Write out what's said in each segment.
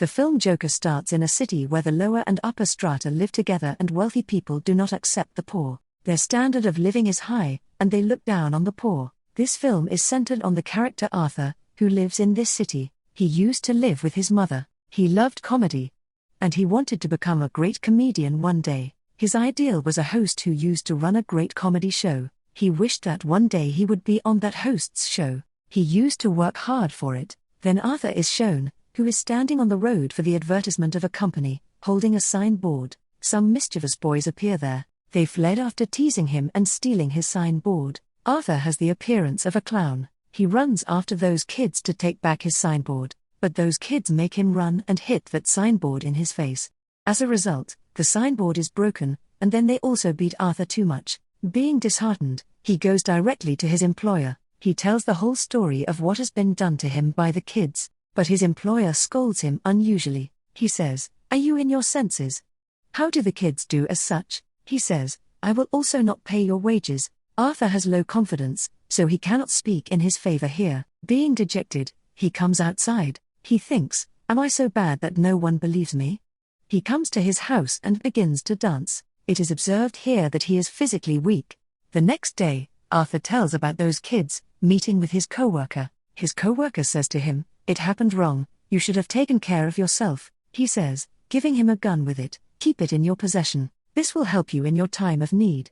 The film Joker starts in a city where the lower and upper strata live together and wealthy people do not accept the poor. Their standard of living is high, and they look down on the poor. This film is centered on the character Arthur, who lives in this city. He used to live with his mother. He loved comedy, and he wanted to become a great comedian one day. His ideal was a host who used to run a great comedy show. He wished that one day he would be on that host's show. He used to work hard for it. Then Arthur is shown, who is standing on the road for the advertisement of a company, holding a signboard. Some mischievous boys appear there. They fled after teasing him and stealing his signboard. Arthur has the appearance of a clown. He runs after those kids to take back his signboard, but those kids make him run and hit that signboard in his face. As a result, the signboard is broken, and then they also beat Arthur too much. Being disheartened, he goes directly to his employer. He tells the whole story of what has been done to him by the kids, but his employer scolds him unusually. He says, "Are you in your senses? How do the kids do as such?" He says, "I will also not pay your wages." Arthur has low confidence, so he cannot speak in his favor here. Being dejected, he comes outside. He thinks, "Am I so bad that no one believes me?" He comes to his house and begins to dance. It is observed here that he is physically weak. The next day, Arthur tells about those kids, meeting with his co-worker. His co-worker says to him, "It happened wrong, you should have taken care of yourself." He says, giving him a gun with it, "Keep it in your possession. This will help you in your time of need."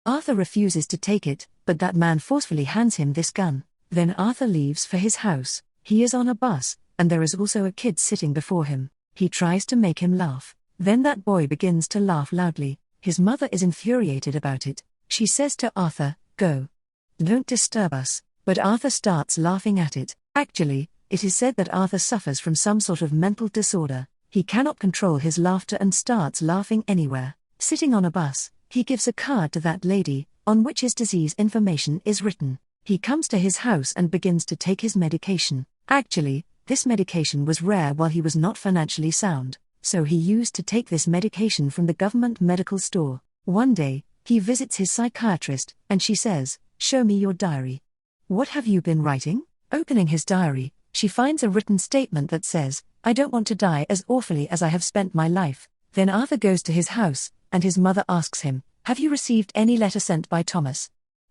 Arthur refuses to take it, but that man forcefully hands him this gun. Then Arthur leaves for his house. He is on a bus, and there is also a kid sitting before him. He tries to make him laugh. Then that boy begins to laugh loudly. His mother is infuriated about it. She says to Arthur, "Go. Don't disturb us." But Arthur starts laughing at it. Actually, it is said that Arthur suffers from some sort of mental disorder. He cannot control his laughter and starts laughing anywhere. Sitting on a bus, he gives a card to that lady, on which his disease information is written. He comes to his house and begins to take his medication. Actually, this medication was rare while he was not financially sound, so he used to take this medication from the government medical store. One day, he visits his psychiatrist, and she says, "Show me your diary. What have you been writing?" Opening his diary, she finds a written statement that says, "I don't want to die as awfully as I have spent my life." Then Arthur goes to his house, and his mother asks him, "Have you received any letter sent by Thomas?"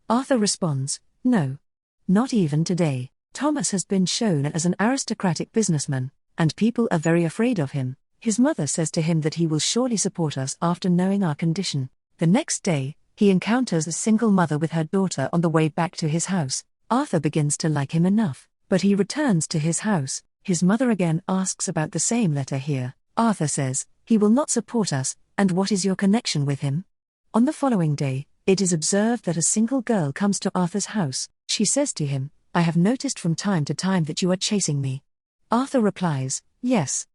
Arthur responds, "No. Not even today." Thomas has been shown as an aristocratic businessman, and people are very afraid of him. His mother says to him that he will surely support us after knowing our condition. The next day, he encounters a single mother with her daughter on the way back to his house. Arthur begins to like him enough, but he returns to his house. His mother again asks about the same letter here. Arthur says, "He will not support us, and what is your connection with him?" On the following day, it is observed that a single girl comes to Arthur's house. She says to him, "I have noticed from time to time that you are chasing me." Arthur replies, "Yes.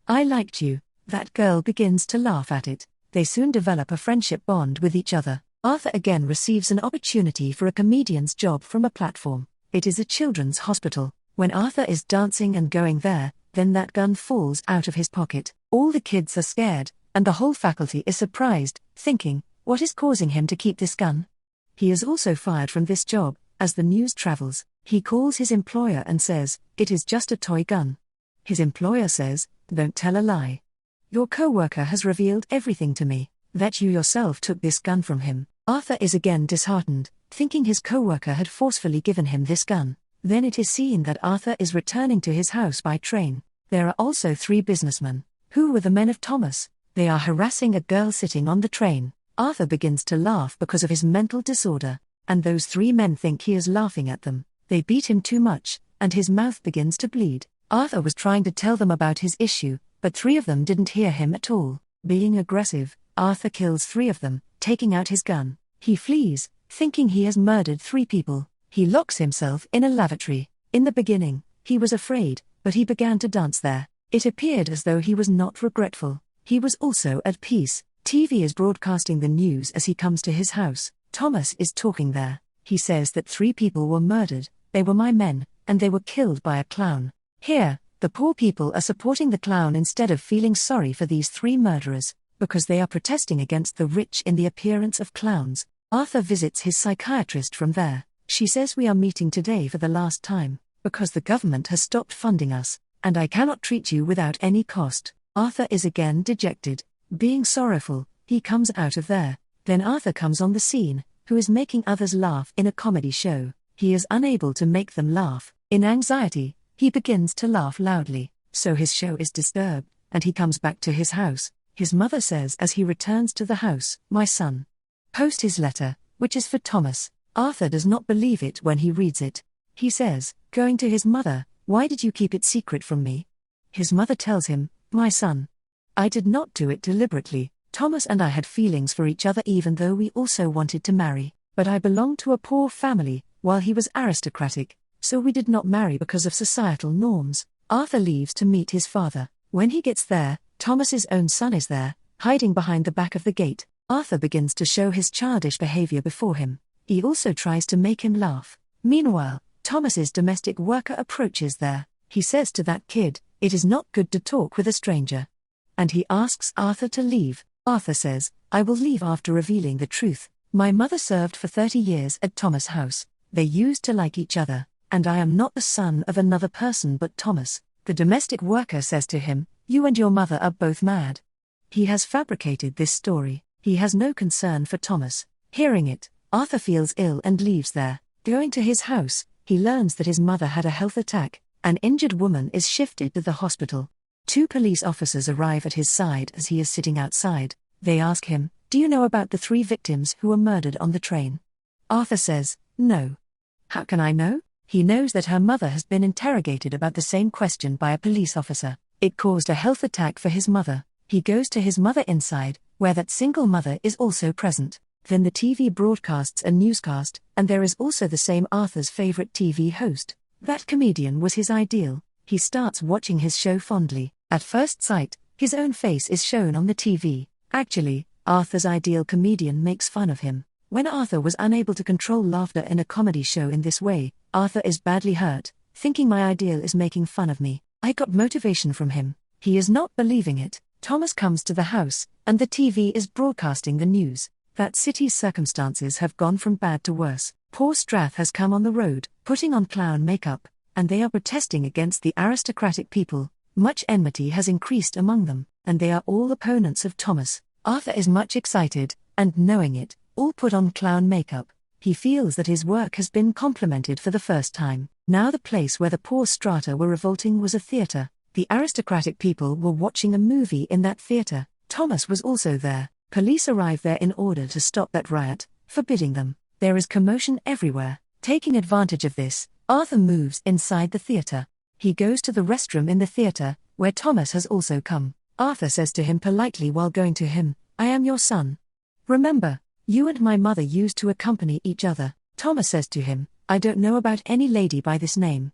I liked you." That girl begins to laugh at it. They soon develop a friendship bond with each other. Arthur again receives an opportunity for a comedian's job from a platform. It is a children's hospital. When Arthur is dancing and going there, then that gun falls out of his pocket. All the kids are scared, and the whole faculty is surprised, thinking, what is causing him to keep this gun? He is also fired from this job. As the news travels, he calls his employer and says, "It is just a toy gun." His employer says, "Don't tell a lie. Your co-worker has revealed everything to me, that you yourself took this gun from him." Arthur is again disheartened, thinking his co-worker had forcefully given him this gun. Then it is seen that Arthur is returning to his house by train. There are also 3 businessmen. Who were the men of Thomas? They are harassing a girl sitting on the train. Arthur begins to laugh because of his mental disorder, and those 3 men think he is laughing at them. They beat him too much, and his mouth begins to bleed. Arthur was trying to tell them about his issue, but 3 of them didn't hear him at all. Being aggressive, Arthur kills 3 of them, taking out his gun. He flees, thinking he has murdered 3 people. He locks himself in a lavatory. In the beginning, he was afraid, but he began to dance there. It appeared as though he was not regretful. He was also at peace. TV is broadcasting the news as he comes to his house. Thomas is talking there. He says that 3 people were murdered. "They were my men, and they were killed by a clown." Here, the poor people are supporting the clown instead of feeling sorry for these 3 murderers, because they are protesting against the rich in the appearance of clowns. Arthur visits his psychiatrist from there. She says, "We are meeting today for the last time, because the government has stopped funding us." and I cannot treat you without any cost. Arthur is again dejected. Being sorrowful, he comes out of there. Then Arthur comes on the scene, who is making others laugh in a comedy show. He is unable to make them laugh. In anxiety, he begins to laugh loudly, so his show is disturbed, and he comes back to his house. His mother says as he returns to the house, "My son, post his letter, which is for Thomas." Arthur does not believe it when he reads it. He says, going to his mother, "Why did you keep it secret from me?" His mother tells him, "My son, I did not do it deliberately. Thomas and I had feelings for each other even though we also wanted to marry, but I belonged to a poor family, while he was aristocratic, so we did not marry because of societal norms." Arthur leaves to meet his father. When he gets there, Thomas's own son is there, hiding behind the back of the gate. Arthur begins to show his childish behavior before him. He also tries to make him laugh. Meanwhile, Thomas's domestic worker approaches there. He says to that kid, "It is not good to talk with a stranger." And he asks Arthur to leave. Arthur says, "I will leave after revealing the truth. My mother served for 30 years at Thomas' house. They used to like each other, and I am not the son of another person but Thomas." The domestic worker says to him, "You and your mother are both mad." He has fabricated this story. He has no concern for Thomas. Hearing it, Arthur feels ill and leaves there. Going to his house, he learns that his mother had a health attack. An injured woman is shifted to the hospital. 2 police officers arrive at his side as he is sitting outside. They ask him, "Do you know about the 3 victims who were murdered on the train?" Arthur says, "No." "How can I know?" He knows that her mother has been interrogated about the same question by a police officer. It caused a health attack for his mother. He goes to his mother inside, where that single mother is also present. Then the TV broadcasts a newscast, and there is also the same Arthur's favorite TV host. That comedian was his ideal. He starts watching his show fondly. At first sight, his own face is shown on the TV. Actually, Arthur's ideal comedian makes fun of him. When Arthur was unable to control laughter in a comedy show in this way, Arthur is badly hurt, thinking my ideal is making fun of me. I got motivation from him. He is not believing it. Thomas comes to the house, and the TV is broadcasting the news. That city's circumstances have gone from bad to worse. Poor Strath has come on the road, putting on clown makeup, and they are protesting against the aristocratic people. Much enmity has increased among them, and they are all opponents of Thomas. Arthur is much excited, and knowing it, all put on clown makeup. He feels that his work has been complimented for the first time. Now the place where the poor strata were revolting was a theatre. The aristocratic people were watching a movie in that theatre. Thomas was also there. Police arrive there in order to stop that riot, forbidding them. There is commotion everywhere. Taking advantage of this, Arthur moves inside the theatre. He goes to the restroom in the theatre, where Thomas has also come. Arthur says to him politely while going to him, "I am your son. Remember, you and my mother used to accompany each other." Thomas says to him, "I don't know about any lady by this name."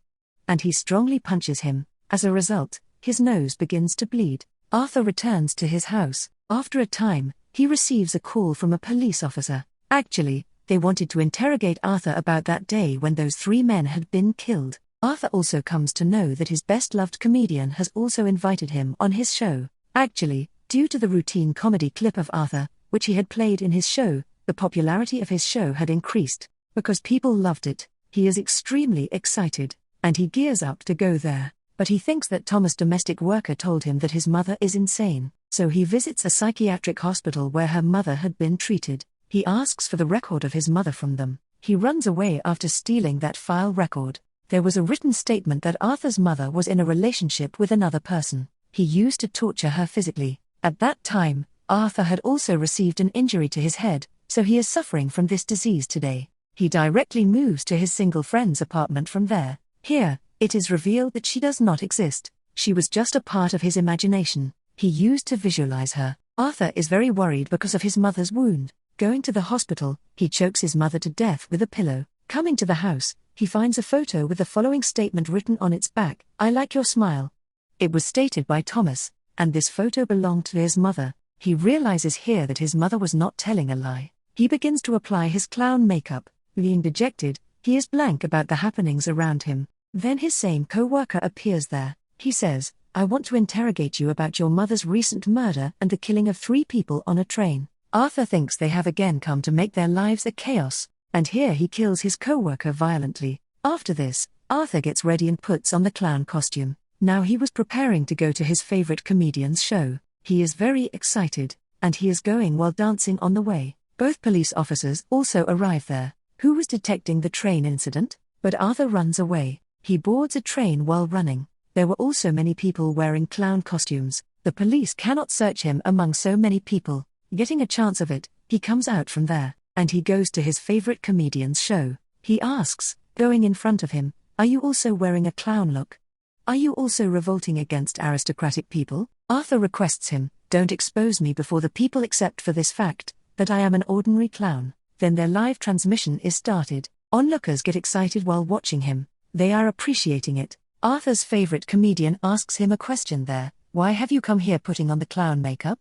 And he strongly punches him. As a result, his nose begins to bleed. Arthur returns to his house. After a time, he receives a call from a police officer. Actually, they wanted to interrogate Arthur about that day when those 3 men had been killed. Arthur also comes to know that his best-loved comedian has also invited him on his show. Actually, due to the routine comedy clip of Arthur, which he had played in his show, the popularity of his show had increased. Because people loved it, he is extremely excited, and he gears up to go there. But he thinks that Thomas' domestic worker told him that his mother is insane, so he visits a psychiatric hospital where her mother had been treated. He asks for the record of his mother from them. He runs away after stealing that file record. There was a written statement that Arthur's mother was in a relationship with another person. He used to torture her physically. At that time, Arthur had also received an injury to his head, so he is suffering from this disease today. He directly moves to his single friend's apartment from there. Here, it is revealed that she does not exist. She was just a part of his imagination. He used to visualize her. Arthur is very worried because of his mother's wound. Going to the hospital, he chokes his mother to death with a pillow. Coming to the house, he finds a photo with the following statement written on its back: "I like your smile." It was stated by Thomas, and this photo belonged to his mother. He realizes here that his mother was not telling a lie. He begins to apply his clown makeup. Being dejected, he is blank about the happenings around him. Then his same co-worker appears there. He says, "I want to interrogate you about your mother's recent murder and the killing of 3 people on a train." Arthur thinks they have again come to make their lives a chaos, and here he kills his co-worker violently. After this, Arthur gets ready and puts on the clown costume. Now he was preparing to go to his favorite comedian's show. He is very excited, and he is going while dancing on the way. Both police officers also arrive there. Who was detecting the train incident? But Arthur runs away. He boards a train while running. There were also many people wearing clown costumes. The police cannot search him among so many people. Getting a chance of it, he comes out from there, and he goes to his favorite comedian's show. He asks, going in front of him, "Are you also wearing a clown look? Are you also revolting against aristocratic people?" Arthur requests him, "Don't expose me before the people except for this fact, that I am an ordinary clown." Then their live transmission is started. Onlookers get excited while watching him. They are appreciating it. Arthur's favorite comedian asks him a question there, "Why have you come here putting on the clown makeup?"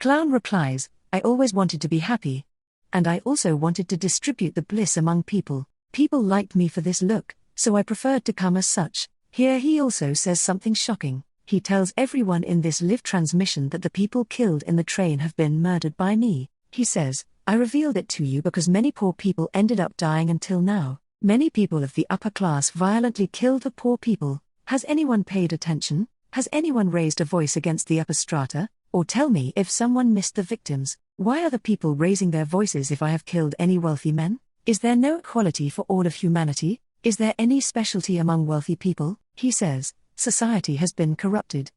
Clown replies, "I always wanted to be happy. And I also wanted to distribute the bliss among people. People liked me for this look, so I preferred to come as such." Here he also says something shocking. He tells everyone in this live transmission that the people killed in the train have been murdered by me. He says, "I revealed it to you because many poor people ended up dying until now. Many people of the upper class violently killed the poor people. Has anyone paid attention? Has anyone raised a voice against the upper strata? Or tell me if someone missed the victims. Why are the people raising their voices if I have killed any wealthy men? Is there no equality for all of humanity? Is there any specialty among wealthy people?" He says, "Society has been corrupted.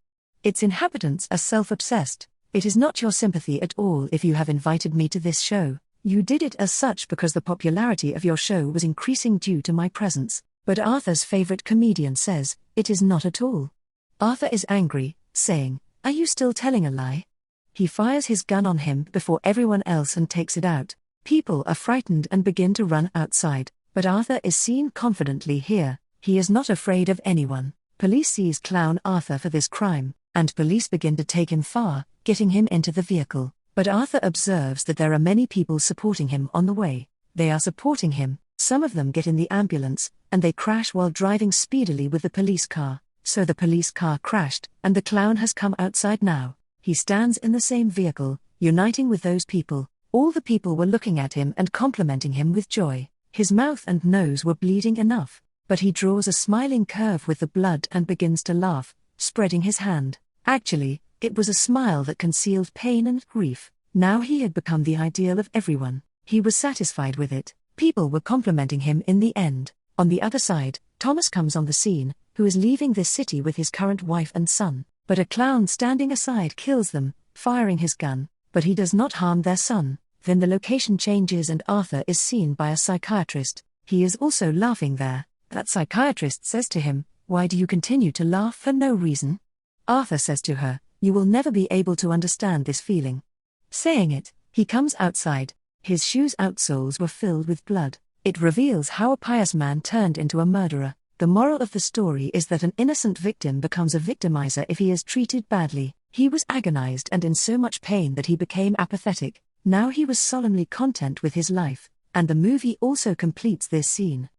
Its inhabitants are self-obsessed. It is not your sympathy at all if you have invited me to this show. You did it as such because the popularity of your show was increasing due to my presence." But Arthur's favorite comedian says, "It is not at all." Arthur is angry, saying, "Are you still telling a lie?" He fires his gun on him before everyone else and takes it out. People are frightened and begin to run outside, but Arthur is seen confidently here. He is not afraid of anyone. Police seize Clown Arthur for this crime, and police begin to take him far, getting him into the vehicle. But Arthur observes that there are many people supporting him on the way. They are supporting him, some of them get in the ambulance, and they crash while driving speedily with the police car. So the police car crashed, and the clown has come outside now. He stands in the same vehicle, uniting with those people. All the people were looking at him and complimenting him with joy. His mouth and nose were bleeding enough, but he draws a smiling curve with the blood and begins to laugh, spreading his hand. Actually, it was a smile that concealed pain and grief. Now he had become the ideal of everyone. He was satisfied with it. People were complimenting him in the end. On the other side, Thomas comes on the scene, who is leaving this city with his current wife and son. But a clown standing aside kills them, firing his gun, but he does not harm their son. Then the location changes and Arthur is seen by a psychiatrist. He is also laughing there. That psychiatrist says to him, "Why do you continue to laugh for no reason?" Arthur says to her, "You will never be able to understand this feeling." Saying it, he comes outside. His shoes' outsoles were filled with blood. It reveals how a pious man turned into a murderer. The moral of the story is that an innocent victim becomes a victimizer if he is treated badly. He was agonized and in so much pain that he became apathetic. Now he was solemnly content with his life, and the movie also completes this scene.